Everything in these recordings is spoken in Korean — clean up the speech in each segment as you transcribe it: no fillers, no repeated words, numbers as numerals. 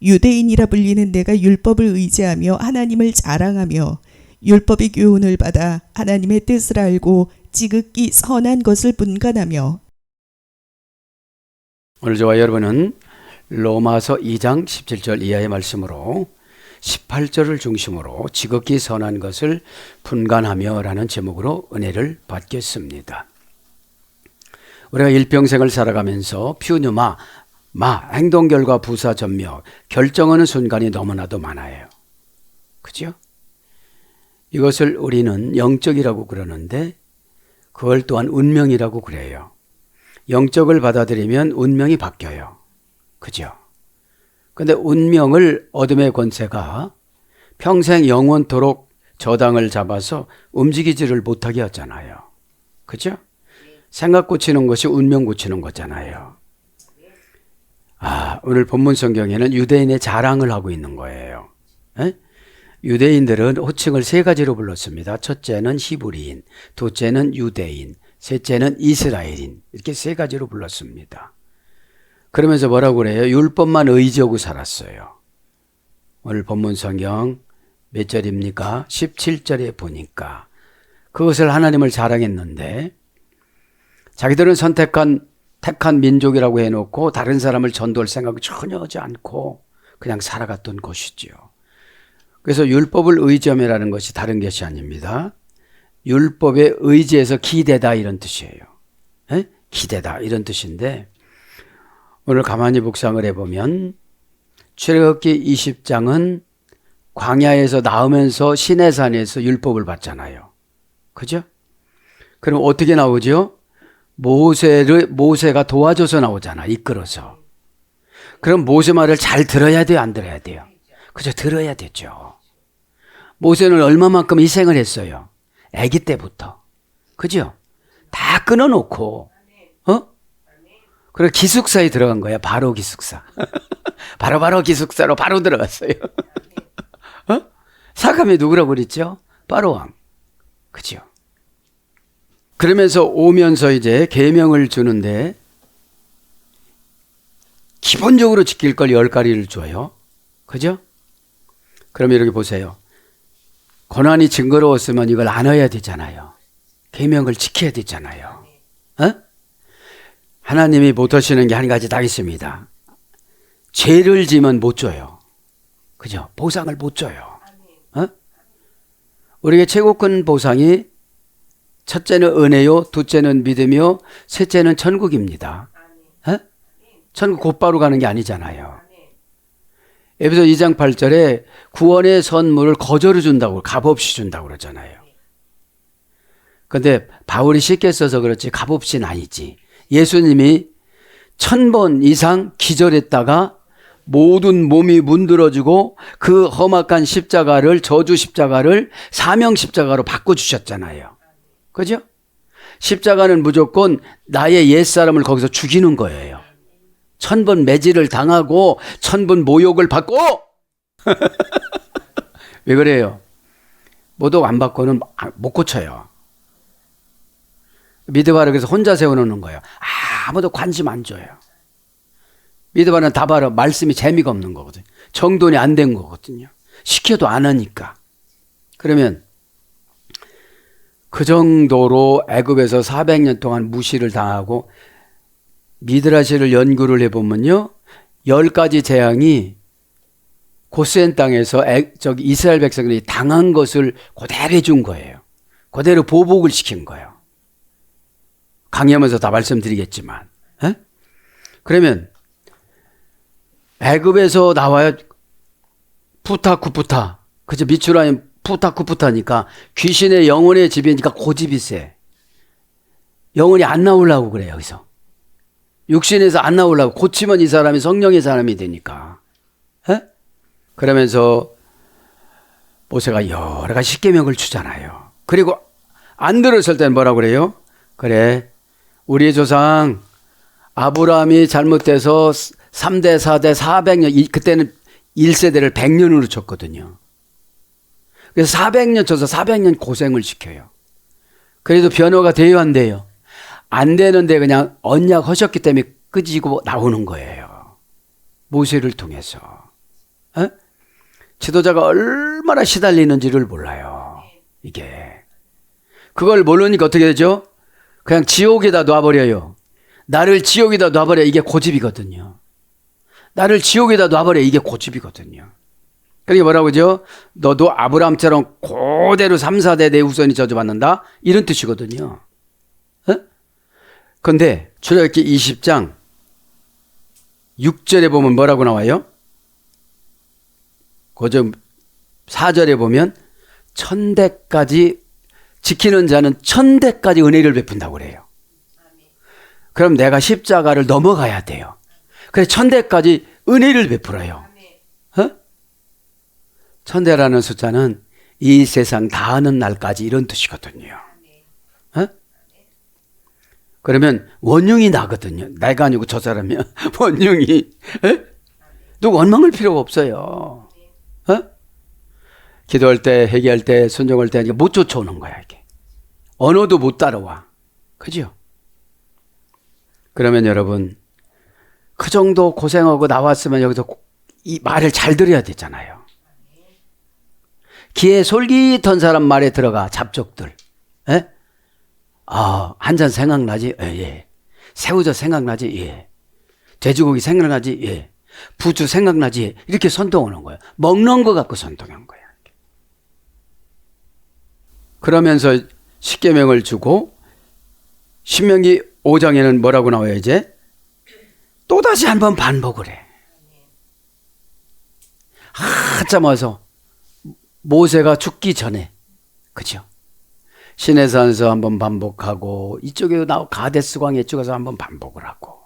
유대인이라 불리는 내가 율법을 의지하며 하나님을 자랑하며 율법의 교훈을 받아 하나님의 뜻을 알고 지극히 선한 것을 분간하며. 오늘 저와 여러분은 로마서 2장 17절 이하의 말씀으로 18절을 중심으로 지극히 선한 것을 분간하며 라는 제목으로 은혜를 받겠습니다. 우리가 일평생을 살아가면서 퓨누마, 행동 결과 부사 전며 결정하는 순간이 너무나도 많아요. 그죠? 이것을 우리는 영적이라고 그러는데 그걸 또한 운명이라고 그래요. 영적을 받아들이면 운명이 바뀌어요. 그죠? 근데 운명을 어둠의 권세가 평생 영원토록 저당을 잡아서 움직이지를 못하게 하잖아요. 그죠? 생각 고치는 것이 운명 고치는 거잖아요. 오늘 본문 성경에는 유대인의 자랑을 하고 있는 거예요. 에? 유대인들은 호칭을 세 가지로 불렀습니다. 첫째는 히브리인, 둘째는 유대인, 셋째는 이스라엘인. 이렇게 세 가지로 불렀습니다. 그러면서 뭐라고 그래요? 율법만 의지하고 살았어요. 오늘 본문 성경 몇 절입니까? 17절에 보니까 그것을 하나님을 자랑했는데 자기들은 택한 민족이라고 해놓고 다른 사람을 전도할 생각을 전혀 하지 않고 그냥 살아갔던 것이지요. 그래서 율법을 의지함이라는 것이 다른 것이 아닙니다. 율법에 의지해서 기대다 이런 뜻이에요. 에? 기대다 이런 뜻인데 오늘 가만히 묵상을 해보면 출애굽기 20장은 광야에서 나오면서 시내산에서 율법을 받잖아요. 그죠? 그럼 어떻게 나오죠? 모세가 도와줘서 나오잖아. 이끌어서. 그럼 모세 말을 잘 들어야 돼요? 안 들어야 돼요? 그죠? 들어야 되죠. 모세는 얼마만큼 희생을 했어요? 아기 때부터. 그죠? 다 끊어놓고 그리고 기숙사에 들어간 거야. 바로 기숙사. 바로 기숙사로 바로 들어갔어요. 사감이 누구라고 그랬죠? 바로 왕. 그죠? 그러면서 오면서 이제 계명을 주는데 기본적으로 지킬 걸 10가지를 줘요. 그죠? 그럼 이렇게 보세요. 고난이 징그러웠으면 이걸 안아야 되잖아요. 계명을 지켜야 되잖아요. 하나님이 못 하시는 게 한 가지 다 있습니다. 죄를 지면 못 줘요. 그죠? 보상을 못 줘요. 우리에게 최고 큰 보상이 첫째는 은혜요, 둘째는 믿음이요, 셋째는 천국입니다. 천국 곧바로 가는 게 아니잖아요. 에베소 2장 8절에 구원의 선물을 거저로 준다고, 값없이 준다고 그러잖아요. 그런데 바울이 쉽게 써서 그렇지 값없이는 아니지. 예수님이 1000번 이상 기절했다가 모든 몸이 문드러지고 그 험악한 십자가를, 저주 십자가를 사명 십자가로 바꿔주셨잖아요. 그죠? 십자가는 무조건 나의 옛사람을 거기서 죽이는 거예요. 1000번 매질을 당하고 1000번 모욕을 받고 왜 그래요? 모독 안 받고는 못 고쳐요. 미드바를 그래서 혼자 세워놓는 거예요. 아무도 관심 안 줘요. 미드바는 다 바로 말씀이 재미가 없는 거거든요. 정돈이 안 된 거거든요. 시켜도 안 하니까. 그러면 그 정도로 애굽에서 400년 동안 무시를 당하고 미드라시를 연구를 해보면요. 10가지 재앙이 고센 땅에서 이스라엘 백성들이 당한 것을 그대로 해준 거예요. 그대로 보복을 시킨 거예요. 강의하면서 다 말씀드리겠지만. 그러면 애굽에서 나와요. 푸타쿠푸타. 그죠? 미추라임 푸타쿠푸타니까 귀신의 영혼의 집이니까 고집이 세. 영혼이 안 나오려고 그래요. 여기서. 육신에서 안 나오려고. 고치면 이 사람이 성령의 사람이 되니까. 그러면서 모세가 여러 가지 십계명을 주잖아요. 그리고 안 들었을 때는 뭐라고 그래요? 그래, 우리의 조상 아브라함이 잘못돼서 3대, 4대, 400년, 그때는 1세대를 100년으로 쳤거든요. 그래서 400년 쳐서 400년 고생을 시켜요. 그래도 변호가 돼요, 안 돼요? 안 되는데 그냥 언약 하셨기 때문에 끄지고 나오는 거예요. 모세를 통해서. 에? 지도자가 얼마나 시달리는지를 몰라요. 이게. 그걸 모르니까 어떻게 되죠? 그냥 지옥에다 놔버려요. 나를 지옥에다 놔버려. 이게 고집이거든요. 나를 지옥에다 놔버려. 이게 고집이거든요. 그러니까 뭐라고 하죠? 너도 아브라함처럼 그대로 3, 4대 내 후손이 저주받는다? 이런 뜻이거든요. 그런데 출애굽기 20장 6절에 보면 뭐라고 나와요? 그좀 4절에 보면 천대까지 지키는 자는 천대까지 은혜를 베푼다고 그래요. 그럼 내가 십자가를 넘어가야 돼요. 그래서 천대까지 은혜를 베풀어요. 천대라는 숫자는 이 세상 다 하는 날까지 이런 뜻이거든요. 그러면 원흉이 나거든요. 내가 아니고 저 사람이야. 원흉이. 누구 원망할 필요가 없어요. 기도할 때, 회개할 때, 순종할 때 못 쫓아오는 거야, 이게. 언어도 못 따라와. 그죠? 그러면 여러분, 그 정도 고생하고 나왔으면 여기서 이 말을 잘 들어야 되잖아요. 귀에 솔깃한 사람 말에 들어가, 잡족들. 에? 아, 한 잔 생각나지? 예. 새우젓 생각나지? 예. 돼지고기 생각나지? 예. 부추 생각나지? 이렇게 선동하는 거예요. 먹는 거 갖고 선동한 거예요. 그러면서 십계명을 주고 신명기 5장에는 뭐라고 나와요 이제? 또다시 한번 반복을 해. 한참 와서 모세가 죽기 전에 그죠? 시내산에서 한번 반복하고 이쪽에 나와 가데스 광야에 찍어서 한번 반복을 하고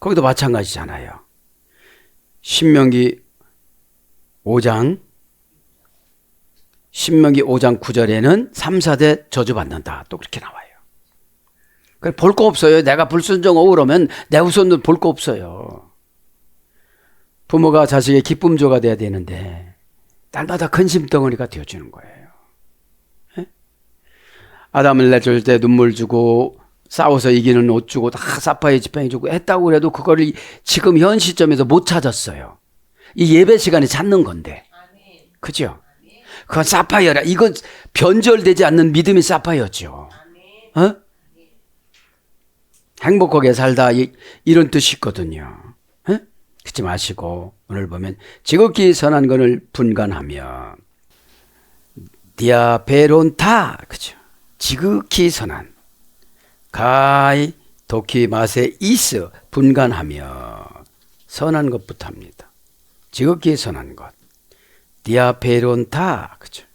거기도 마찬가지잖아요. 신명기 5장 9절에는 3, 4대 저주받는다. 또 그렇게 나와요. 볼 거 없어요. 내가 불순종하고 그러면 내 후손도 볼 거 없어요. 부모가 자식의 기쁨조가 돼야 되는데 날마다 근심덩어리가 되어주는 거예요. 아담을 내줄 때 눈물 주고 싸워서 이기는 옷 주고 다 사파이 지팡이 주고 했다고 그래도 그거를 지금 현 시점에서 못 찾았어요. 이 예배 시간에 찾는 건데. 그죠? 그건 사파이어라. 이건 변절되지 않는 믿음이 사파이어죠. 행복하게 살다 이런 뜻이 있거든요. 그렇지 마시고 오늘 보면 지극히 선한 것을 분간하며 디아베론타 그죠? 지극히 선한 가이 도키 마세 이스 분간하며 선한 것부터 합니다. 지극히 선한 것 디아베론타 그죠?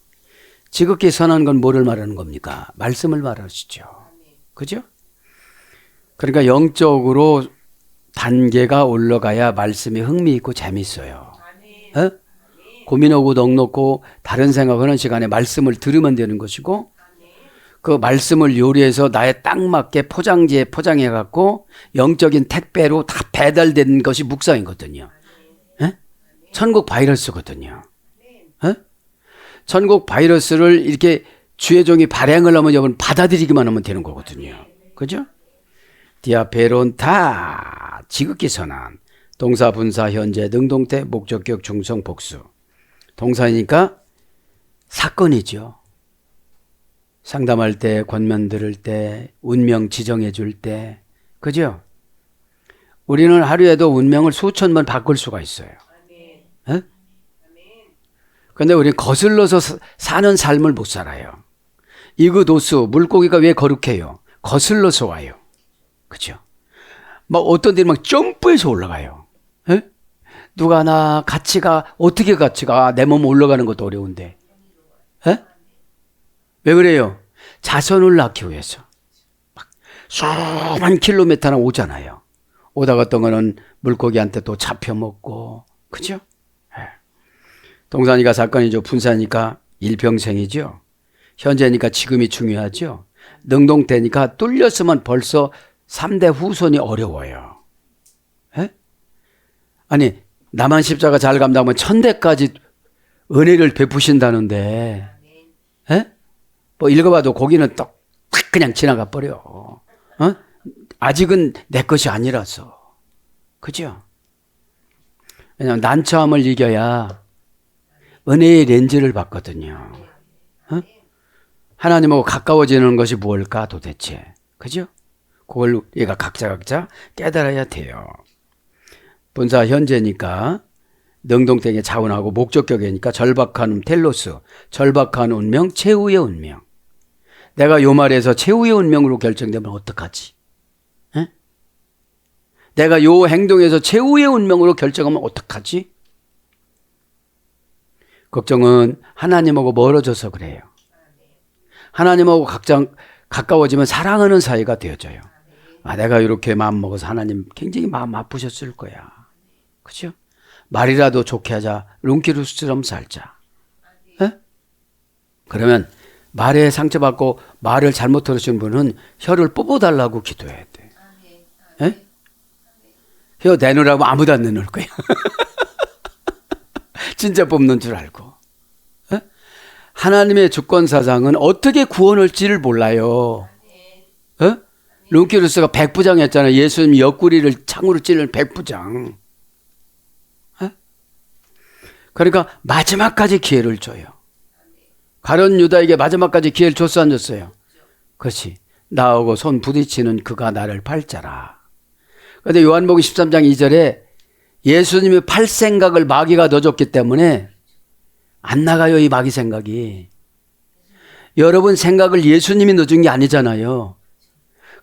지극히 선한 건 뭐를 말하는 겁니까? 말씀을 말하시죠. 그죠? 그러니까 영적으로 단계가 올라가야 말씀이 흥미있고 재밌어요. 고민하고 넉넉고 다른 생각하는 시간에 말씀을 들으면 되는 것이고 그 말씀을 요리해서 나에 딱 맞게 포장지에 포장해갖고 영적인 택배로 다 배달된 것이 묵상이거든요. 천국 바이러스거든요. 천국 바이러스를 이렇게 주의 종이 발행을 하면 여러분 받아들이기만 하면 되는 거거든요. 그죠? 디아베론타 지극히 선한 동사 분사 현재 능동태 목적격 중성 복수 동사니까 사건이죠. 상담할 때 권면 들을 때 운명 지정해 줄 때 그죠? 우리는 하루에도 운명을 수천 번 바꿀 수가 있어요. 그런데 우리는 거슬러서 사는 삶을 못 살아요. 이그도스 물고기가 왜 거룩해요? 거슬러서 와요. 그죠? 막 어떤 데는 막 점프해서 올라가요. 에? 누가 나 같이 가 어떻게 같이 가? 내 몸 올라가는 것도 어려운데. 에? 왜 그래요? 자손을 낳기 위해서. 막 수만 킬로미터나 오잖아요. 오다 갔던 거는 물고기한테 또 잡혀 먹고, 그죠? 에. 동산이가 사건이죠. 분사니까 일평생이죠. 현재니까 지금이 중요하죠. 능동태니까 뚫렸으면 벌써 3대 후손이 어려워요. 에? 아니 나만 십자가 잘 감당하면 천대까지 은혜를 베푸신다는데 에? 뭐 읽어봐도 거기는 딱 그냥 지나가 버려. 아직은 내 것이 아니라서. 그죠? 왜냐하면 난처함을 이겨야 은혜의 렌즈를 받거든요. 어? 하나님하고 가까워지는 것이 무엇일까 도대체. 그죠? 그걸 우리가 각자 깨달아야 돼요. 본사 현재니까 능동태에 자원하고 목적격이니까 절박한 텔로스, 절박한 운명, 최후의 운명. 내가 요 말에서 최후의 운명으로 결정되면 어떡하지? 에? 내가 요 행동에서 최후의 운명으로 결정하면 어떡하지? 걱정은 하나님하고 멀어져서 그래요. 하나님하고 각자 가까워지면 사랑하는 사이가 되어져요. 아, 내가 이렇게 마음 먹어서 하나님 굉장히 마음 아프셨을 거야. 그죠? 말이라도 좋게 하자. 룬키루스처럼 살자. 에? 그러면 말에 상처받고 말을 잘못 들으신 분은 혀를 뽑아달라고 기도해야 돼. 에? 혀 내놓으라고 아무도 안 내놓을 거야. 진짜 뽑는 줄 알고. 에? 하나님의 주권사상은 어떻게 구원할지를 몰라요. 에? 룬키루스가 백부장이었잖아요. 예수님 옆구리를 창으로 찌르는 백부장. 그러니까 마지막까지 기회를 줘요. 가룟 유다에게 마지막까지 기회를 줬어 안 줬어요? 그렇지. 나하고 손 부딪히는 그가 나를 팔자라. 그런데 요한복음 13장 2절에 예수님이 팔 생각을 마귀가 넣어줬기 때문에 안 나가요, 이 마귀 생각이. 여러분 생각을 예수님이 넣어준 게 아니잖아요.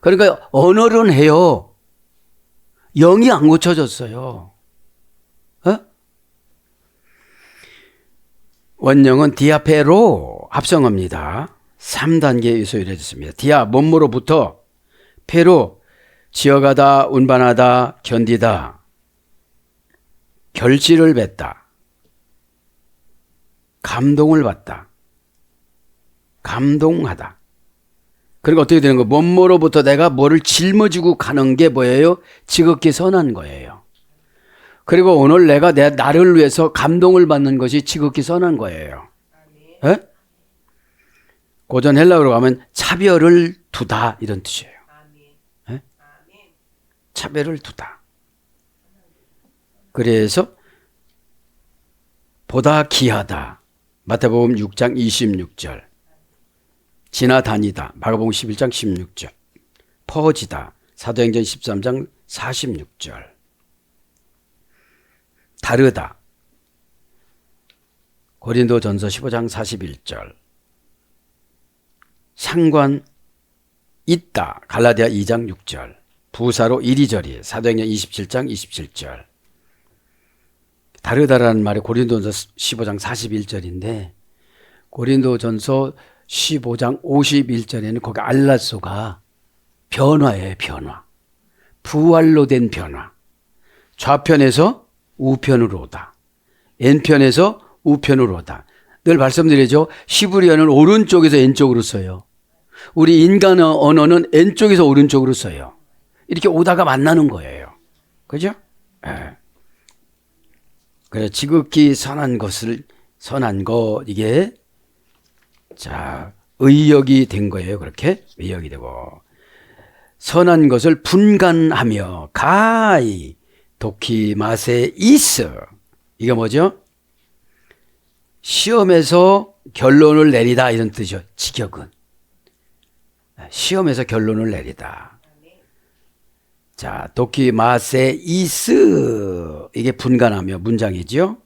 그러니까 언어는 해요. 영이 안 고쳐졌어요. 원령은 디아페로 합성어입니다. 3단계 유소일해졌습니다. 디아 몸으로부터, 페로 지어가다, 운반하다, 견디다, 결실을 맺다, 감동을 받다, 감동하다. 그리고 어떻게 되는 거예요? 몸으로부터 내가 뭐를 짊어지고 가는 게 뭐예요? 지극히 선한 거예요. 그리고 오늘 내가 나를 위해서 감동을 받는 것이 지극히 선한 거예요. 에? 고전 헬라어로 가면 차별을 두다 이런 뜻이에요. 에? 차별을 두다. 그래서 보다 귀하다. 마태복음 6장 26절. 지나다니다. 마가복음 11장 16절. 퍼지다. 사도행전 13장 46절. 다르다. 고린도전서 15장 41절. 상관 있다. 갈라디아 2장 6절. 부사로 이리저리. 사도행전 27장 27절. 다르다라는 말이 고린도전서 15장 41절인데 고린도전서 15장 51절에는 거기 알라소가 변화예요. 변화. 부활로 된 변화. 좌편에서 우편으로 오다. N편에서 우편으로 오다. 늘 말씀드리죠. 히브리어는 오른쪽에서 N쪽으로 써요. 우리 인간 언어는 N쪽에서 오른쪽으로 써요. 이렇게 오다가 만나는 거예요. 그죠? 예. 그래 지극히 선한 것을 선한 것 이게 자 의역이 된 거예요. 그렇게 의역이 되고 선한 것을 분간하며 가히 도키마세 이스 이게 뭐죠? 시험에서 결론을 내리다 이런 뜻이죠. 직역은 시험에서 결론을 내리다. 자 도키마세 이스 이게 분간하며 문장이죠.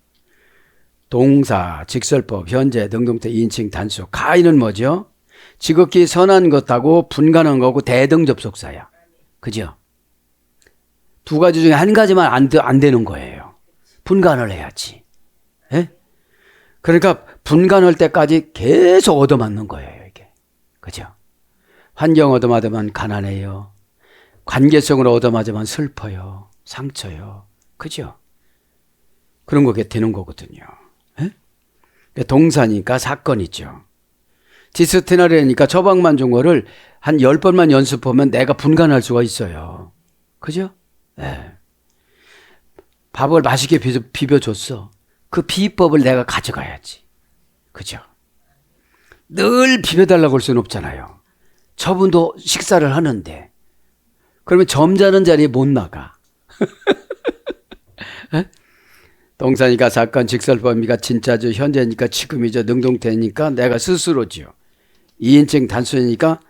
동사, 직설법, 현재, 능동태, 인칭, 단수. 가히는 뭐죠? 지극히 선한 것하고 분간한 거고 대등접속사야. 그죠? 두 가지 중에 한 가지만 안 되는 거예요. 분간을 해야지. 예? 그러니까 분간할 때까지 계속 얻어맞는 거예요, 이게. 그죠? 환경 얻어맞으면 가난해요. 관계성으로 얻어맞으면 슬퍼요. 상처요. 그죠? 그런 거게 되는 거거든요. 예? 동사니까 사건이죠. 디스티너리니까 처방만 준 거를 한 10번만 연습하면 내가 분간할 수가 있어요. 그죠? 예. 밥을 맛있게 비벼줬어. 그 비법을 내가 가져가야지. 그죠? 늘 비벼달라고 할 수는 없잖아요. 저분도 식사를 하는데 그러면 점잖은 자리에 못 나가. 예? 동사니까 사건, 직설범위가 진짜죠. 현재니까 지금이죠. 능동태니까 내가 스스로지요. 2인칭 단수니까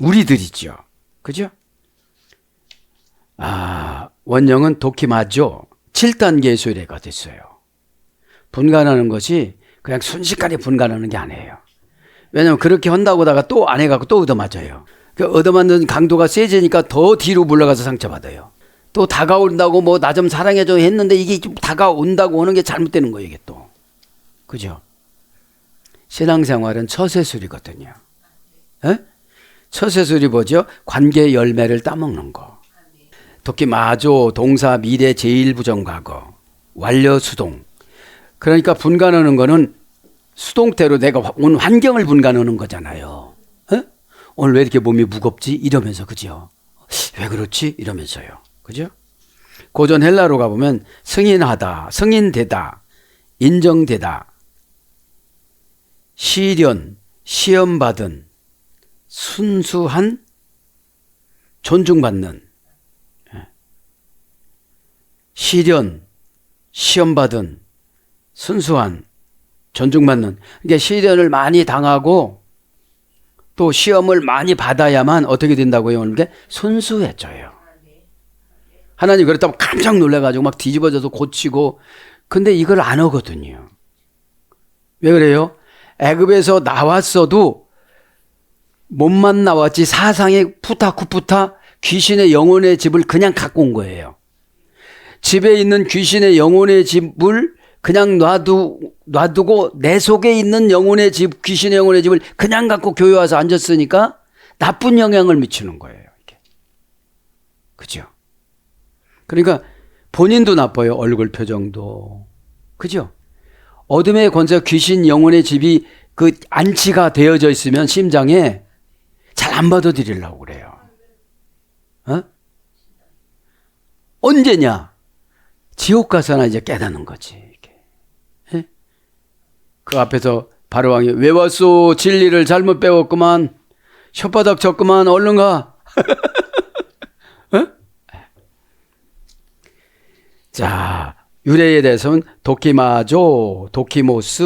우리들이죠. 그죠? 원형은 도키마죠. 7단계의 수레가 됐어요. 분간하는 것이 그냥 순식간에 분간하는 게 아니에요. 왜냐면 그렇게 한다고 하다가 또 안 해갖고 또 얻어맞아요. 그 얻어맞는 강도가 세지니까 더 뒤로 물러가서 상처받아요. 또 다가온다고 뭐 나 좀 사랑해줘 했는데 이게 좀 다가온다고 하는 게 잘못되는 거예요, 이게 또. 그죠? 신앙생활은 처세술이거든요. 에? 처세술이 뭐죠? 관계 열매를 따먹는 거. 도끼마조, 동사, 미래, 제1부정과거, 완료, 수동. 그러니까 분간하는 거는 수동태로 내가 온 환경을 분간하는 거잖아요. 에? 오늘 왜 이렇게 몸이 무겁지? 이러면서, 그죠? 왜 그렇지? 이러면서요. 그죠? 고전 헬라로 가보면 승인하다, 승인되다, 인정되다, 시련, 시험받은, 순수한, 존중받는, 시련, 시험받은, 순수한, 존중받는. 그러니까 시련을 많이 당하고 또 시험을 많이 받아야만 어떻게 된다고요? 이게 순수해져요. 하나님 그렇다고 깜짝 놀래가지고 막 뒤집어져서 고치고, 근데 이걸 안 하거든요. 왜 그래요? 애굽에서 나왔어도 몸만 나왔지 사상의 푸타쿠푸타 귀신의 영혼의 집을 그냥 갖고 온 거예요. 집에 있는 귀신의 영혼의 집을 그냥 놔두고 내 속에 있는 영혼의 집, 귀신의 영혼의 집을 그냥 갖고 교회 와서 앉았으니까 나쁜 영향을 미치는 거예요. 이게. 그죠? 그러니까 본인도 나빠요. 얼굴 표정도. 그죠? 어둠의 권세 귀신 영혼의 집이 그 안치가 되어져 있으면 심장에 잘 안 받아들이려고 그래요. 어? 언제냐? 지옥 가서나 이제 깨닫는 거지. 예? 그 앞에서 바로왕이 왜 왔소? 진리를 잘못 배웠구만. 혓바닥 쳤구만. 얼른 가. 어? 자, 유래에 대해서는 도키마조, 도키모스,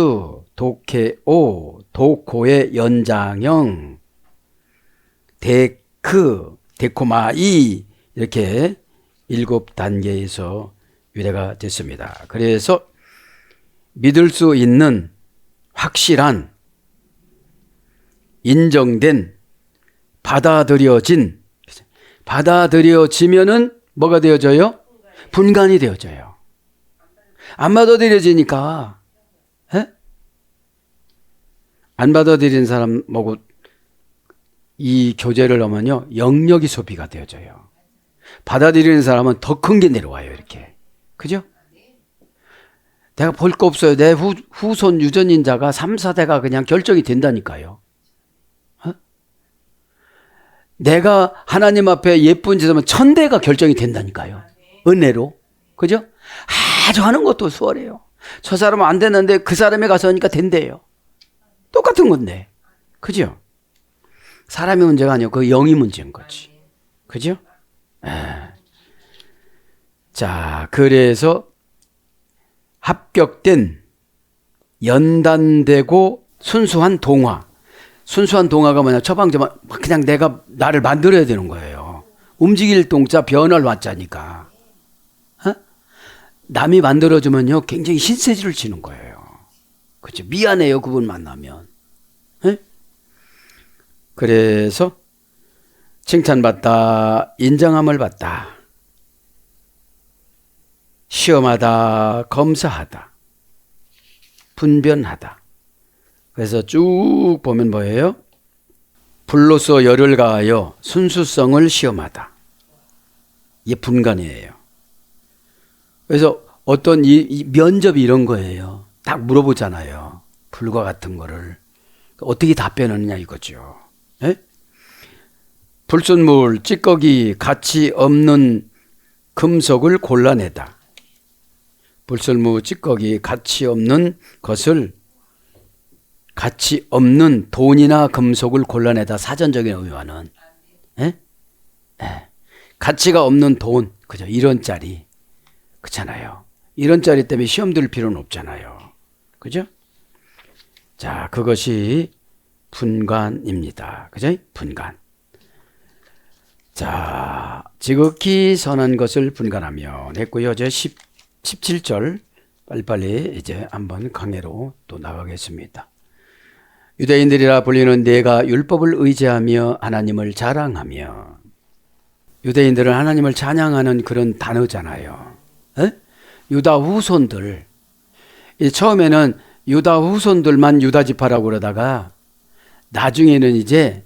도케오, 도코의 연장형, 데크, 데코마이 이렇게 7단계에서 유래가 됐습니다. 그래서 믿을 수 있는 확실한 인정된 받아들여지면은 뭐가 되어져요? 분간이 되어져요. 안 받아들여지니까 안 받아들이는 사람하고 이 교제를 하면요 영역이 소비가 되어져요. 받아들이는 사람은 더 큰 게 내려와요. 이렇게. 그죠? 내가 볼 거 없어요. 내 후손 유전인자가 3, 4대가 그냥 결정이 된다니까요. 내가 하나님 앞에 예쁜 짓 하면 1000대가 결정이 된다니까요. 은혜로. 그죠? 아주 하는 것도 수월해요. 저 사람은 안 되는데 그 사람에 가서 하니까 된대요. 똑같은 건데. 그죠? 사람의 문제가 아니고 그 영이 문제인 거지. 그죠? 자, 그래서 합격된 연단되고 순수한 동화. 순수한 동화가 뭐냐? 처방전 그냥 내가 나를 만들어야 되는 거예요. 움직일 동자 변할 와자니까. 남이 만들어주면요 굉장히 신세지를 지는 거예요. 그렇죠? 미안해요 그분 만나면. 그래서 칭찬받다, 인정함을 받다, 시험하다, 검사하다, 분변하다. 그래서 쭉 보면 뭐예요? 불로써 열을 가하여 순수성을 시험하다. 이게 분간이에요. 그래서 어떤 이 면접이 이런 거예요. 딱 물어보잖아요. 불과 같은 거를. 어떻게 답변하느냐 이거죠. 에? 불순물, 찌꺼기, 가치 없는 금속을 골라내다. 불순물, 찌꺼기, 가치 없는 것을 가치 없는 돈이나 금속을 골라내다. 사전적인 의미와는 가치가 없는 돈, 그죠? 1원짜리. 그렇잖아요. 이런 짜리 때문에 시험 들 필요는 없잖아요. 그죠? 자, 그것이 분간입니다. 그죠? 분간. 자, 지극히 선한 것을 분간하며 했고요. 이제 17절 빨리빨리 이제 한번 강해로 또 나가겠습니다. 유대인들이라 불리는 내가 율법을 의지하며 하나님을 자랑하며. 유대인들은 하나님을 찬양하는 그런 단어잖아요. 에? 유다 후손들. 처음에는 유다 후손들만 유다 지파라고 그러다가 나중에는 이제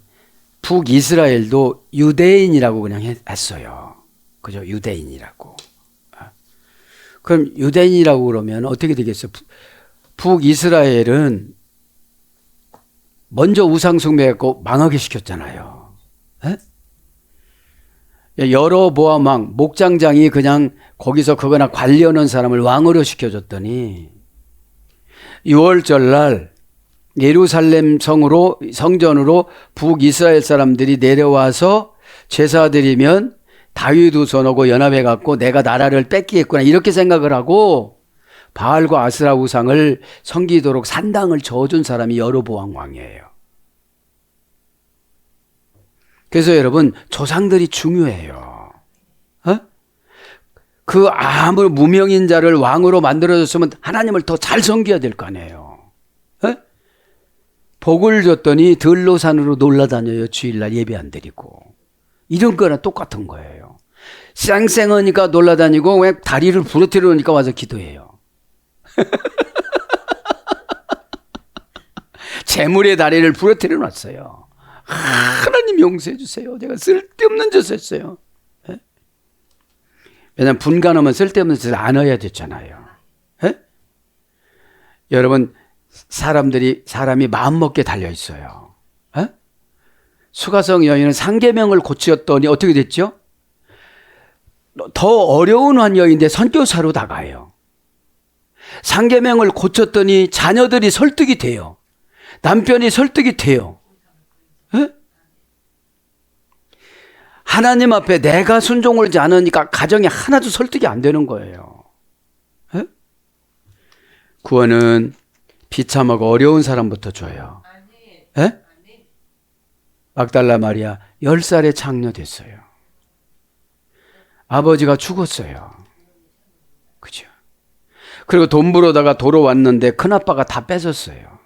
북이스라엘도 유대인이라고 그냥 했어요. 그죠? 유대인이라고. 그럼 유대인이라고 그러면 어떻게 되겠어요? 북이스라엘은 먼저 우상숭배했고 망하게 시켰잖아요. 에? 여로보암 왕, 목장장이 그냥 거기서 그거나 관리하는 사람을 왕으로 시켜줬더니 6월절 날 예루살렘 성전으로 북이스라엘 사람들이 내려와서 제사 드리면 다윗 우선하고 연합해 갖고 내가 나라를 뺏기겠구나 이렇게 생각을 하고 바알과 아스라 우상을 섬기도록 산당을 저어준 사람이 여로보암 왕이에요. 그래서 여러분 조상들이 중요해요. 어? 그 아무 무명인 자를 왕으로 만들어줬으면 하나님을 더 잘 섬겨야 될 거 아니에요. 어? 복을 줬더니 들로산으로 놀러다녀요. 주일날 예배 안 드리고. 이런 거랑 똑같은 거예요. 쌩쌩하니까 놀러다니고 왜 다리를 부러뜨려 놓으니까 와서 기도해요. 재물의 다리를 부러뜨려 놨어요. 하나님 용서해 주세요. 제가 쓸데없는 짓을 했어요. 예? 왜냐하면 분간하면 쓸데없는 짓을 안 해야 됐잖아요. 예? 여러분 사람이 마음먹게 달려있어요. 예? 수가성 여인은 상계명을 고치었더니 어떻게 됐죠? 더 어려운 환경인데 선교사로 다가요. 상계명을 고쳤더니 자녀들이 설득이 돼요. 남편이 설득이 돼요. 에? 하나님 앞에 내가 순종을 하지 않으니까 가정이 하나도 설득이 안 되는 거예요. 에? 구원은 비참하고 어려운 사람부터 줘요. 에? 막달라 마리아 10살에 창녀됐어요. 아버지가 죽었어요. 그죠? 그리고 돈 벌어다가 돌아왔는데 큰아빠가 다 뺏었어요.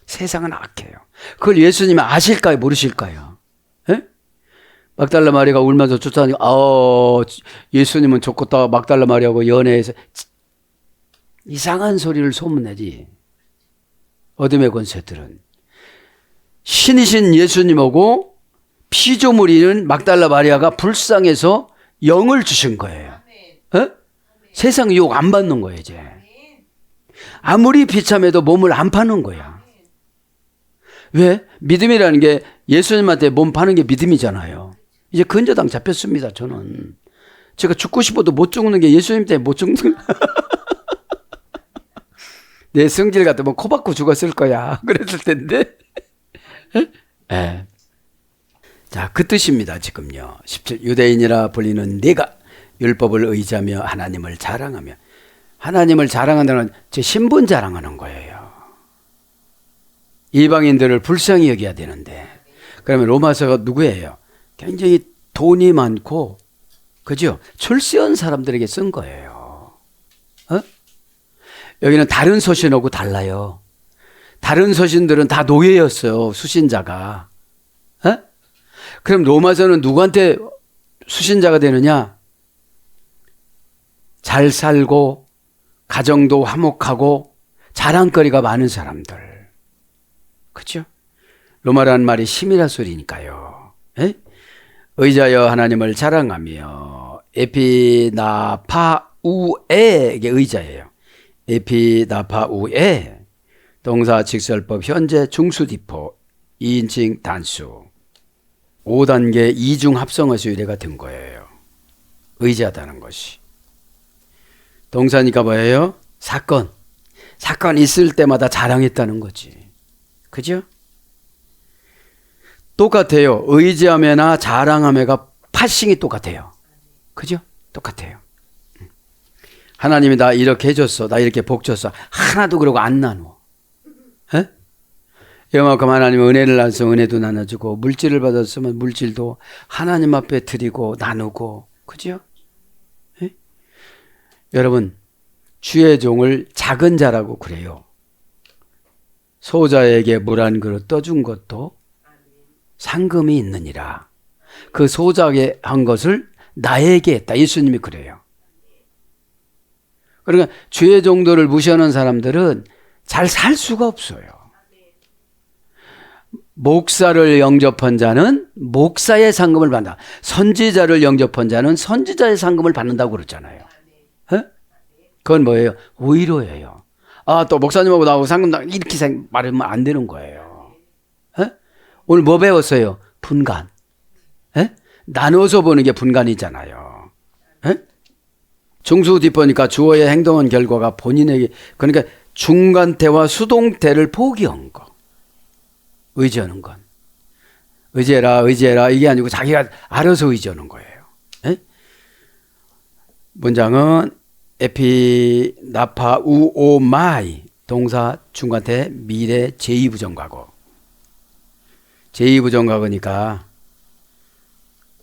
세상은 악해요. 그걸 예수님이 아실까요? 모르실까요? 에? 막달라 마리아가 울면서 쫓아다니고 예수님은 좋겠다 막달라 마리아하고 연애해서 이상한 소리를 소문내지. 어둠의 권세들은 신이신 예수님하고 피조물이는 막달라 마리아가 불쌍해서 영을 주신 거예요. 에? 세상 유혹 안 받는 거예요. 이제 아무리 비참해도 몸을 안 파는 거야. 왜? 믿음이라는 게 예수님한테 몸 파는 게 믿음이잖아요. 이제 근저당 잡혔습니다. 저는 제가 죽고 싶어도 못 죽는 게 예수님 때문에 못 죽는 내 성질 같으면 코 박고 죽었을 거야. 그랬을 텐데. 네. 자, 그 뜻입니다. 지금요. 17 유대인이라 불리는 네가 율법을 의지하며 하나님을 자랑하며. 하나님을 자랑한다는 제 신분 자랑하는 거예요. 이방인들을 불쌍히 여겨야 되는데 그러면 로마서가 누구예요? 굉장히 돈이 많고 그죠? 출세한 사람들에게 쓴 거예요. 어? 여기는 다른 서신하고 달라요. 다른 서신들은 다 노예였어요. 수신자가. 어? 그럼 로마서는 누구한테 수신자가 되느냐? 잘 살고 가정도 화목하고 자랑거리가 많은 사람들. 그렇죠? 로마라는 말이 힘이라 소리니까요. 에? 의자여 하나님을 자랑하며 에피나파우에게 의자예요. 에피나파우에 동사 직설법 현재 중수디포 2인칭 단수 5단계 이중 합성어수 유래가 된 거예요. 의지하다는 것이. 동사니까 뭐예요? 사건 있을 때마다 자랑했다는 거지. 그죠? 똑같아요. 의지하며나 자랑하며가 파싱이 똑같아요. 그죠? 똑같아요. 하나님이 나 이렇게 해줬어. 나 이렇게 복 줬어. 하나도 그러고 안 나누어. 에? 이만큼 하나님은 은혜를 나눠서 은혜도 나눠주고 물질을 받았으면 물질도 하나님 앞에 드리고 나누고 그죠? 에? 여러분 주의 종을 작은 자라고 그래요. 소자에게 물 한 그릇 떠준 것도 상금이 있느니라. 그 소자에게 한 것을 나에게 했다. 예수님이 그래요. 그러니까 주의 종들을 무시하는 사람들은 잘 살 수가 없어요. 목사를 영접한 자는 목사의 상금을 받는다. 선지자를 영접한 자는 선지자의 상금을 받는다고 그러잖아요. 에? 그건 뭐예요? 위로예요. 아, 또 목사님하고 나하고 상금 이렇게 말하면 안 되는 거예요. 에? 오늘 뭐 배웠어요? 분간. 에? 나눠서 보는 게 분간이잖아요. 에? 중수 뒷보니까 주어의 행동한 결과가 본인에게 그러니까 중간태와 수동태를 포기한 거. 의지하는 건. 의지해라 이게 아니고 자기가 알아서 의지하는 거예요. 에? 문장은 에피나파 우오마이 동사 중간태 미래 제2부정과거. 제2부정과거니까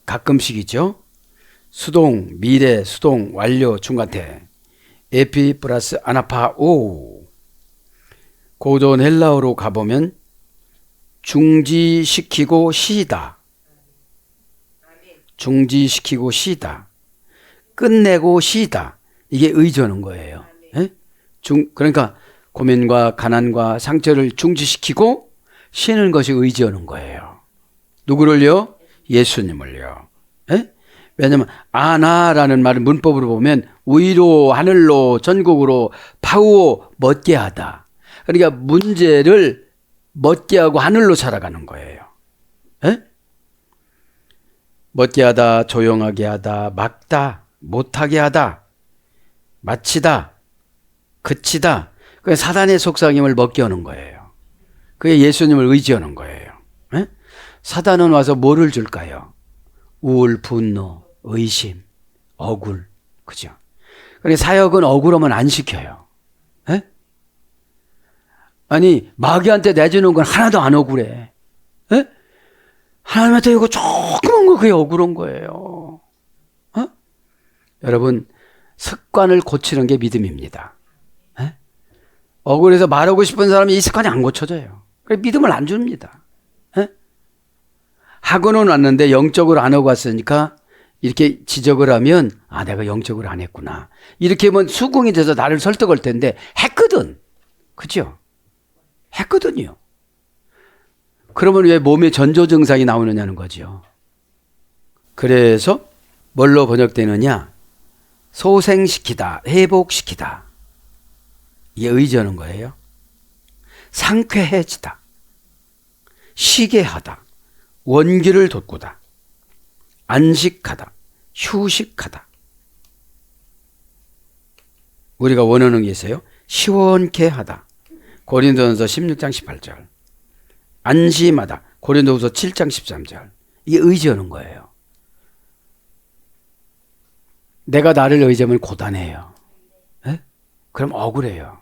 가끔씩이죠. 수동, 미래, 수동, 완료, 중간태. 에피 플러스 아나파 오. 고전 헬라어로 가보면 중지시키고 시다. 중지시키고 시다. 끝내고 시다. 이게 의지하는 거예요. 예? 그러니까 고민과 가난과 상처를 중지시키고 쉬는 것이 의지하는 거예요. 누구를요? 예수님을요. 예? 왜냐하면 아나라는 말을 문법으로 보면 위로 하늘로 전국으로 파우어 멋게 하다. 그러니까 문제를 멋게 하고 하늘로 살아가는 거예요. 에? 멋게 하다, 조용하게 하다, 막다, 못하게 하다, 마치다, 그치다. 그게 사단의 속삭임을 먹게 하는 거예요. 그게 예수님을 의지하는 거예요. 에? 사단은 와서 뭐를 줄까요? 우울, 분노, 의심, 억울. 그죠? 그러니까 사역은 억울하면 안 시켜요. 에? 아니 마귀한테 내주는 건 하나도 안 억울해. 에? 하나님한테 이거 조그만 거 그게 억울한 거예요. 어? 여러분 습관을 고치는 게 믿음입니다. 에? 억울해서 말하고 싶은 사람이 이 습관이 안 고쳐져요. 그래서 믿음을 안 줍니다. 에? 학원은 왔는데 영적으로 안 하고 왔으니까 이렇게 지적을 하면 아 내가 영적으로 안 했구나. 이렇게 하면 수긍이 돼서 나를 설득할 텐데 했거든. 그죠? 했거든요. 그러면 왜 몸에 전조 증상이 나오느냐는 거죠. 그래서 뭘로 번역되느냐? 소생시키다, 회복시키다. 이게 의지하는 거예요. 상쾌해지다, 쉬게 하다, 원기를 돋구다, 안식하다, 휴식하다. 우리가 원하는 게 있어요. 시원케 하다. 고린도전서 16장 18절. 안심하다. 고린도후서 7장 13절. 이게 의지하는 거예요. 내가 나를 의지하면 고단해요. 에? 그럼 억울해요.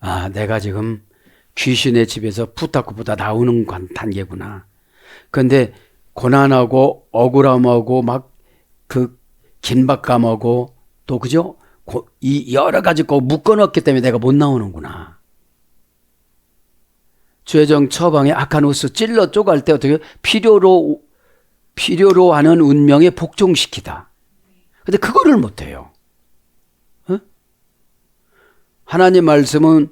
아, 내가 지금 귀신의 집에서 부탁보다 나오는 단계구나. 그런데 고난하고 억울함하고 막 그 긴박감하고 또 그죠? 이 여러 가지 거 묶어놨기 때문에 내가 못 나오는구나. 죄정 처방에 아카누스 찔러 쪼갈 때 어떻게 필요로 하는 운명에 복종시키다. 근데 그거를 못해요. 어? 하나님 말씀은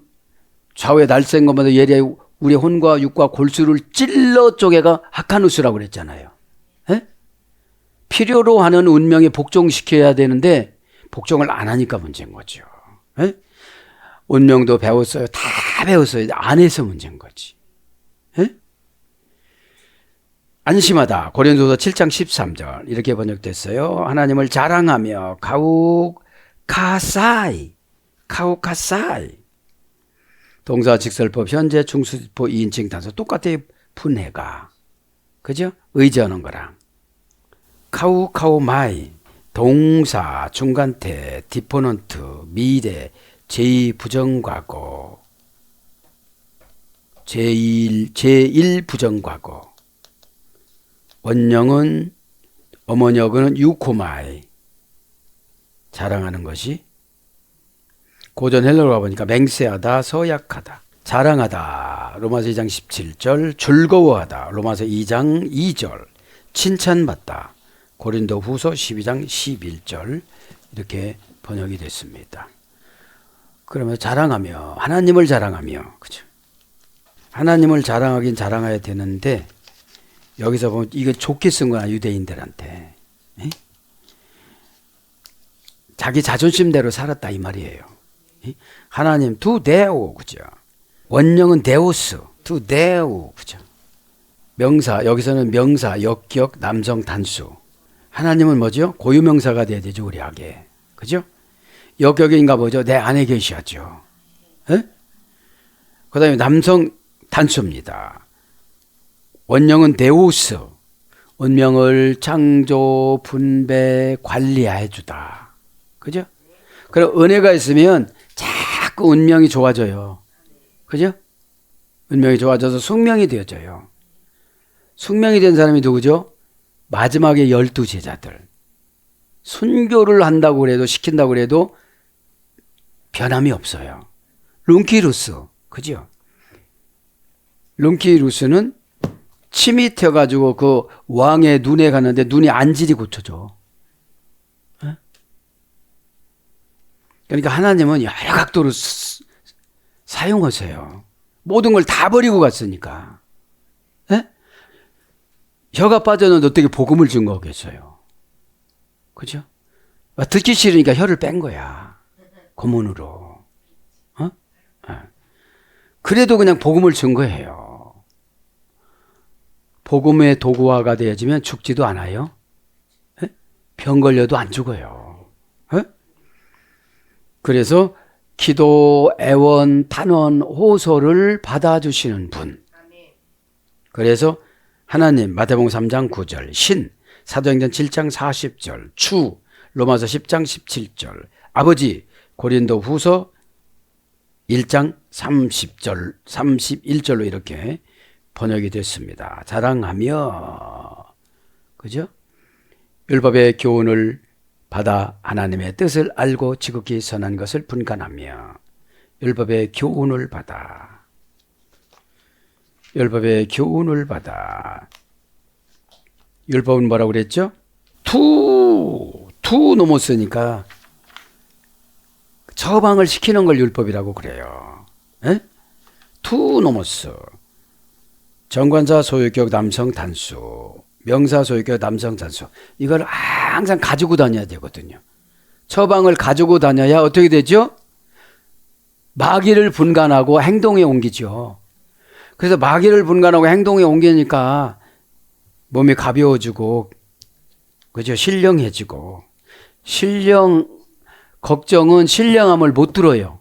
좌우에 날쌘 것마다 예리하게 우리 혼과 육과 골수를 찔러 쪼개가 아카누스라고 그랬잖아요. 에? 필요로 하는 운명에 복종시켜야 되는데 복종을 안 하니까 문제인 거죠. 에? 운명도 배웠어요. 다 배웠어요. 안 해서 문제인 거지. 에? 안심하다. 고린도서 7장 13절 이렇게 번역됐어요. 하나님을 자랑하며 가우카사이 동사 직설법 현재 중수po 2인칭 단수 똑같아요. 분해가. 그죠? 의지하는 거랑. 카우마이 동사, 중간태, 디포넌트, 미래, 제2부정과거, 제1 부정과거. 원형은 어머니어는 유코마이, 자랑하는 것이. 고전 헬러로 가보니까 맹세하다, 서약하다, 자랑하다, 로마서 2장 17절, 즐거워하다, 로마서 2장 2절, 칭찬받다, 고린도 후서 12장 11절, 이렇게 번역이 됐습니다. 그러면 자랑하며, 하나님을 자랑하며, 그죠? 하나님을 자랑하긴 자랑해야 되는데, 여기서 보면 이거 좋게 쓴 거야, 유대인들한테. 에? 자기 자존심대로 살았다 이 말이에요. 에? 하나님 두 데오, 그죠? 원형은 데오스, 두 데오, 그죠? 명사, 여기서는 명사, 역격, 남성 단수. 하나님은 뭐죠? 고유명사가 돼야 되죠, 우리 악에. 그죠? 역격인가 보죠? 내 안에 계시죠. 그 다음에 남성 단수입니다. 원형은 데우스, 운명을 창조, 분배, 관리해 주다. 그죠? 그리고 은혜가 있으면 자꾸 운명이 좋아져요. 그죠? 운명이 좋아져서 숙명이 되어져요. 숙명이 된 사람이 누구죠? 마지막에 12제자들. 순교를 한다고 그래도, 시킨다고 그래도 변함이 없어요. 룬키루스, 그죠? 룬키루스는 침이 튀어가지고 그 왕의 눈에 갔는데 눈이 안질이 고쳐져. 그러니까 하나님은 여러 각도로 사용하세요. 모든 걸 다 버리고 갔으니까. 혀가 빠졌는데 어떻게 복음을 증거하겠어요? 그죠? 듣기 싫으니까 혀를 뺀 거야. 고문으로. 그래도 그냥 복음을 증거해요. 복음의 도구화가 되어지면 죽지도 않아요. 병 걸려도 안 죽어요. 그래서 기도, 애원, 탄원, 호소를 받아주시는 분. 그래서 하나님, 마태복음 3장 9절, 신, 사도행전 7장 40절, 주, 로마서 10장 17절, 아버지, 고린도 후서 1장 30절, 31절로 이렇게 번역이 됐습니다. 자랑하며, 그죠? 율법의 교훈을 받아 하나님의 뜻을 알고 지극히 선한 것을 분간하며, 율법의 교훈을 받아, 율법의 교훈을 받아. 율법은 뭐라고 그랬죠? 투 노모스니까 처방을 시키는 걸 율법이라고 그래요. 투 노모스. 정관사 소유격 남성 단수, 명사 소유격 남성 단수. 이걸 항상 가지고 다녀야 되거든요. 처방을 가지고 다녀야 어떻게 되죠? 마귀를 분간하고 행동에 옮기죠. 그래서 마귀를 분간하고 행동에 옮기니까 몸이 가벼워지고, 그죠? 신령해지고. 걱정은 신령함을 못 들어요.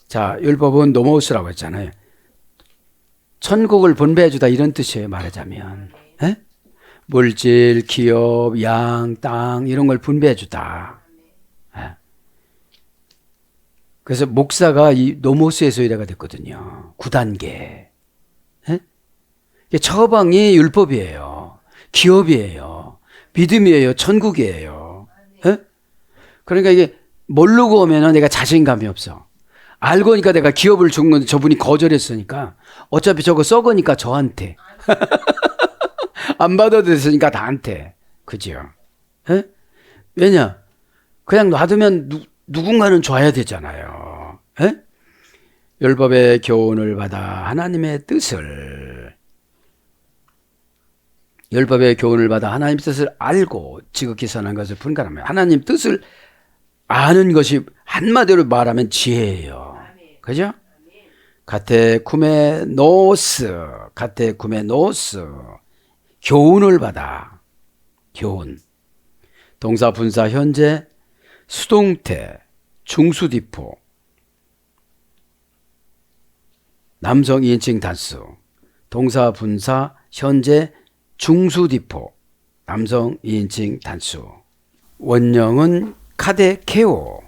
자, 율법은 노모스라고 했잖아요. 천국을 분배해주다 이런 뜻이에요, 말하자면. 물질, 기업, 양, 땅 이런 걸 분배해주다. 그래서 목사가 이 노모스에서 이래가 됐거든요. 9단계. 처방이 율법이에요. 기업이에요. 믿음이에요. 천국이에요. 그러니까 이게 모르고 오면 내가 자신감이 없어. 알고 니까 내가 기업을 준 건데 저분이 거절했으니까 어차피 저거 썩으니까 저한테. 안 받아도 됐으니까 나한테. 그죠? 왜냐? 그냥 놔두면 누군가는 줘야 되잖아요. 율법의 교훈을 받아 하나님의 뜻을, 율법의 교훈을 받아 하나님의 뜻을 알고 지극히 선한 것을 분간하며, 하나님 뜻을 아는 것이 한마디로 말하면 지혜예요. 그죠? 카테쿠메노스, 교훈을 받아. 교훈. 동사, 분사, 현재, 수동태, 중수디포, 남성 2인칭 단수, 동사, 분사, 현재, 중수디포, 남성 2인칭 단수. 원형은 카데케오.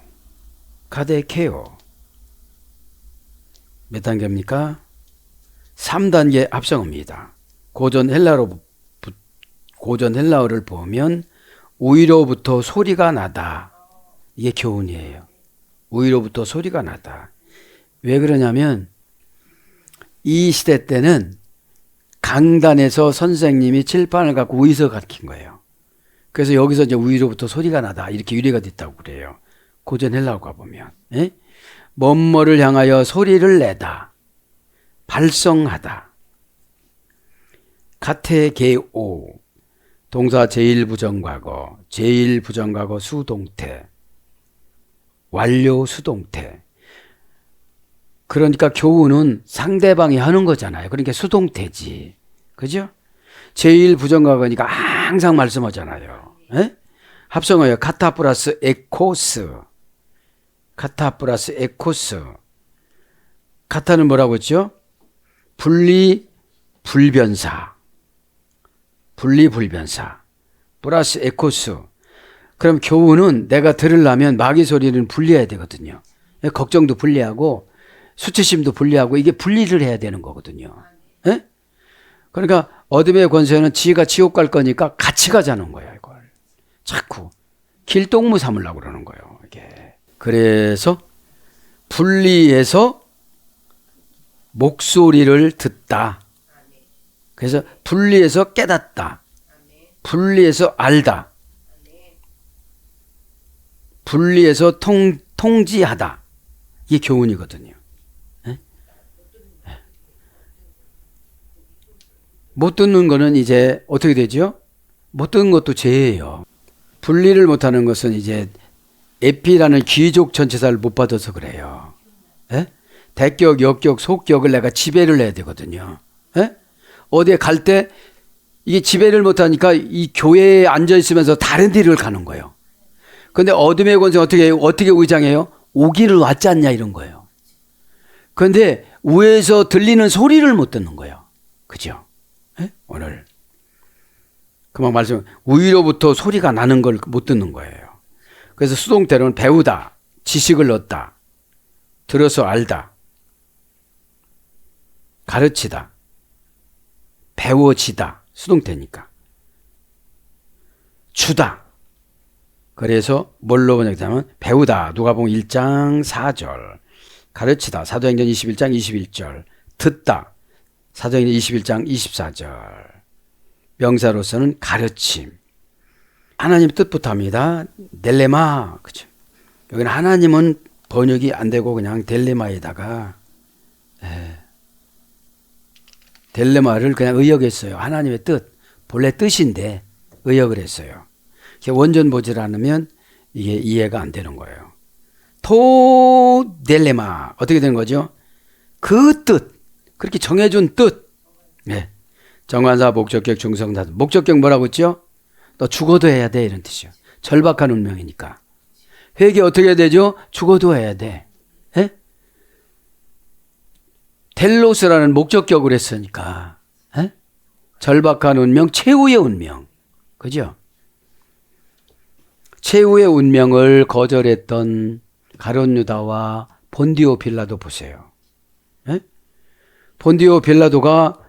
카데케오. 몇 단계입니까? 3단계 합성어입니다. 고전 헬라어를 보면 우위로부터 소리가 나다. 이게 교훈이에요. 우위로부터 소리가 나다. 왜 그러냐면 이 시대 때는 강단에서 선생님이 칠판을 갖고 우위서 가르친 거예요. 그래서 여기서 이제 우위로부터 소리가 나다. 이렇게 유래가 됐다고 그래요. 고전 헬라어 가보면. 예? 뭐뭐를 향하여 소리를 내다. 발성하다. 카테게오. 동사 제1부정과거, 제1부정과거 수동태, 완료 수동태. 그러니까 교훈은 상대방이 하는 거잖아요. 그러니까 수동태지. 그죠? 제1부정과거니까 항상 말씀하잖아요. 에? 합성어요. 카타 플러스 에코스. 카타 플러스 에코스. 카타는 뭐라고 했죠? 분리 불변사. 분리불변사 플러스 에코스. 그럼 교훈은 내가 들으려면 마귀 소리는 분리해야 되거든요. 걱정도 분리하고 수치심도 분리하고 이게 분리를 해야 되는 거거든요. 에? 그러니까 어둠의 권세는 지가 지옥 갈 거니까 같이 가자는 거야. 이걸 자꾸 길동무 삼으려고 그러는 거예요. 이게. 그래서 분리해서 목소리를 듣다. 그래서 분리해서 깨닫다. 분리해서 알다. 분리해서 통지하다. 이게 교훈이거든요. 네? 못 듣는 거는 이제 어떻게 되죠? 못 듣는 것도 죄예요. 분리를 못하는 것은 이제 에피라는 귀족 전체사를 못 받아서 그래요. 네? 대격, 역격, 속격을 내가 지배를 해야 되거든요. 네? 어디에 갈 때 이게 지배를 못하니까 이 교회에 앉아있으면서 다른 데를 가는 거예요. 근데 어둠의 권세 어떻게 해요? 어떻게 의장해요? 오기를 왔지 않냐 이런 거예요. 그런데 위에서 들리는 소리를 못 듣는 거예요. 그죠? 네? 오늘 그만 말씀 위로부터 소리가 나는 걸 못 듣는 거예요. 그래서 수동태로는 배우다, 지식을 얻다, 들어서 알다, 가르치다, 배워지다. 수동태니까. 주다. 그래서 뭘로 번역하면 배우다. 누가복음 1장 4절. 가르치다. 사도행전 21장 21절. 듣다. 사도행전 21장 24절. 명사로서는 가르침. 하나님 뜻부터 합니다. 델레마. 그죠? 여기는 하나님은 번역이 안 되고 그냥 델레마에다가 델레마를 그냥 의역했어요. 하나님의 뜻, 본래 뜻인데 의역을 했어요. 원전 보질 않으면 이게 이해가 안 되는 거예요. 토 델레마 어떻게 되는 거죠? 그 뜻, 그렇게 정해준 뜻. 네. 정관사 목적격 중성사. 목적격 뭐라고 했죠? 너 죽어도 해야 돼 이런 뜻이요. 절박한 운명이니까. 회개 어떻게 해야 되죠? 죽어도 해야 돼. 네? 텔로스라는 목적격을 했으니까 에? 절박한 운명, 최후의 운명. 그죠? 최후의 운명을 거절했던 가룟 유다와 본디오 빌라도 보세요. 에? 본디오 빌라도가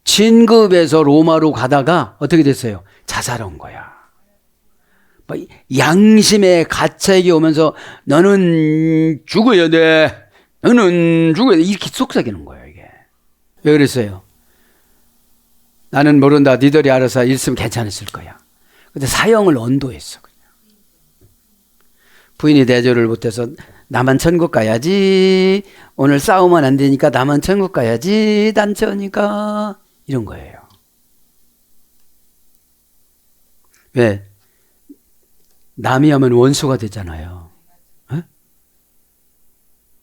진급에서 로마로 가다가 어떻게 됐어요? 자살한 거야. 양심의 가책이 오면서 너는 죽어야 돼. 너는 죽어야 돼. 이렇게 속삭이는 거예요, 이게. 왜 그랬어요? 나는 모른다. 니들이 알아서 있으면 괜찮았을 거야. 근데 사형을 언도했어, 그냥. 부인이 대조를 못해서 나만 천국 가야지. 오늘 싸우면 안 되니까 나만 천국 가야지. 단체니까. 이런 거예요. 왜? 남이 하면 원수가 되잖아요.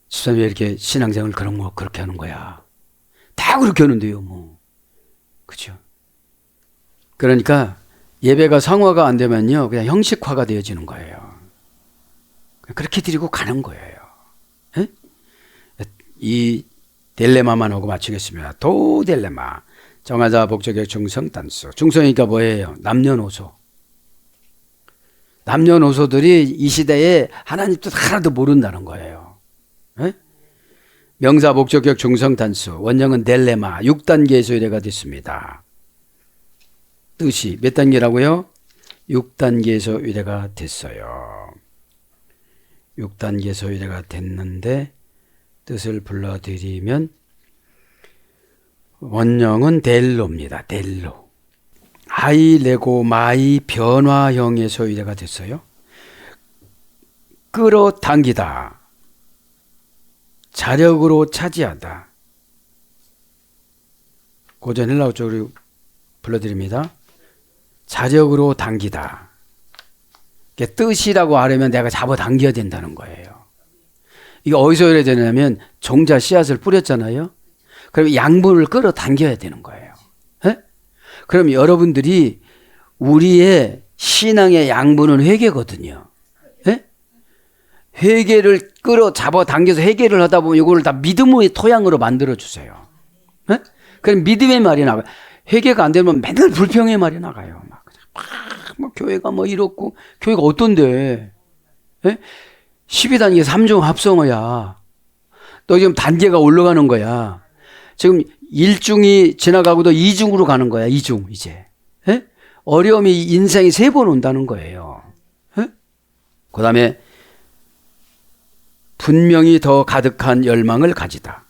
집사님 왜 이렇게 신앙생활을 그렇게 하는 거야? 다 그렇게 하는데요, 뭐. 그죠? 그러니까 예배가 상화가 안 되면요, 그냥 형식화가 되어지는 거예요. 그렇게 드리고 가는 거예요. 이 딜레마만 하고 마치겠습니다. 도 딜레마. 정하자 복적격 중성 단수. 중성이니까 뭐예요? 남녀노소. 남녀노소들이 이 시대에 하나님 뜻 하나도 모른다는 거예요. 에? 명사 복적격 중성 단수. 원형은 델레마 6단계의 소유례가 됐습니다. 뜻이 몇 단계라고요? 6단계에서 유래가 됐어요. 6단계에서 유래가 됐는데 뜻을 불러드리면 원형은 델로입니다. 델로. 아이, 레고, 마이 변화형에서 유래가 됐어요. 끌어당기다. 자력으로 차지하다. 고전 헬라어 쪽으로 불러드립니다. 자력으로 당기다. 뜻이라고 하려면 내가 잡아당겨야 된다는 거예요. 이게 어디서 이래야 되냐면 종자 씨앗을 뿌렸잖아요. 그럼 양분을 끌어당겨야 되는 거예요. 에? 그럼 여러분들이 우리의 신앙의 양분은 회개거든요. 에? 회개를 잡아당겨서 회개를 하다 보면 이거를 다 믿음의 토양으로 만들어주세요. 에? 그럼 믿음의 말이 나가요. 회개가 안 되면 맨날 불평의 말이 나가요. 뭐 교회가 뭐 이렇고, 교회가 어떤데? 예? 12단계 3중 합성어야. 너 지금 단계가 올라가는 거야. 지금 1중이 지나가고도 2중으로 가는 거야. 2중 이제. 예? 어려움이 인생이 3번 온다는 거예요. 예? 그 다음에 분명히 더 가득한 열망을 가지다.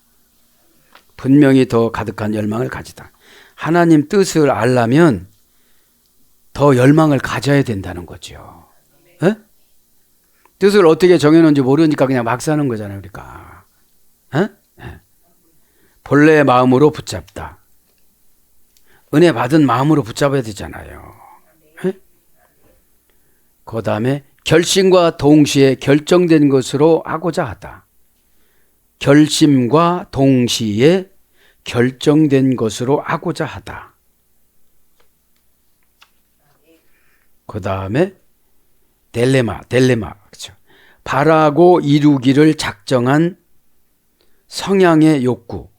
분명히 더 가득한 열망을 가지다. 하나님 뜻을 알려면 더 열망을 가져야 된다는 거죠. 에? 뜻을 어떻게 정해놓은지 모르니까 그냥 막 사는 거잖아요, 우리가. 에? 에. 본래의 마음으로 붙잡다. 은혜 받은 마음으로 붙잡아야 되잖아요. 그 다음에 결심과 동시에 결정된 것으로 하고자 하다. 결심과 동시에 결정된 것으로 하고자 하다. 그 다음에 델레마, 그렇죠. 바라고 이루기를 작정한 성향의 욕구.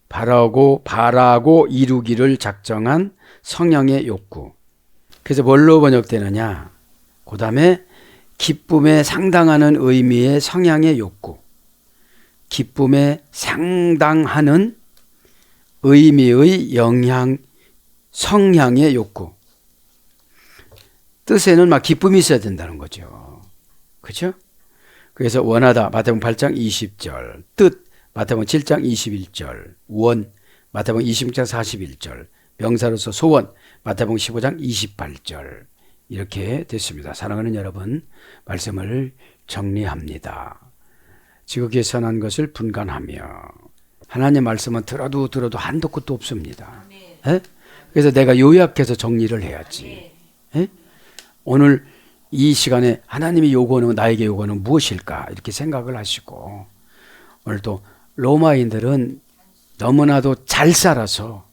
바라고 이루기를 작정한 성향의 욕구. 그래서 뭘로 번역되느냐? 그 다음에 기쁨에 상당하는 의미의 성향의 욕구. 기쁨에 상당하는 의미의 성향의 욕구. 뜻에는 막 기쁨이 있어야 된다는 거죠. 그렇죠? 그래서 원하다 마태복음 8장 20절, 뜻 마태복음 7장 21절, 원 마태복음 26장 41절, 명사로서 소원 마태복음 15장 28절 이렇게 됐습니다. 사랑하는 여러분, 말씀을 정리합니다. 지극히 선한 것을 분간하며 하나님의 말씀은 들어도 한도 끝도 없습니다. 에? 그래서 내가 요약해서 정리를 해야지. 에? 오늘 이 시간에 하나님이 요구하는 나에게 요구하는 무엇일까 이렇게 생각을 하시고 오늘 또 로마인들은 너무나도 잘 살아서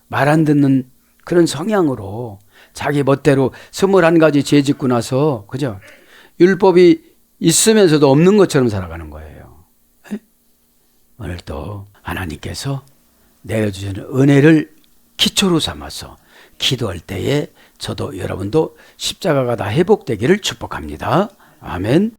말 안 듣는 그런 성향으로 자기 멋대로 21가지 죄 짓고 나서 그죠? 율법이 있으면서도 없는 것처럼 살아가는 거예요. 에? 오늘 또 하나님께서 내려주시는 은혜를 기초로 삼아서 기도할 때에 저도 여러분도 십자가가 다 회복되기를 축복합니다. 아멘.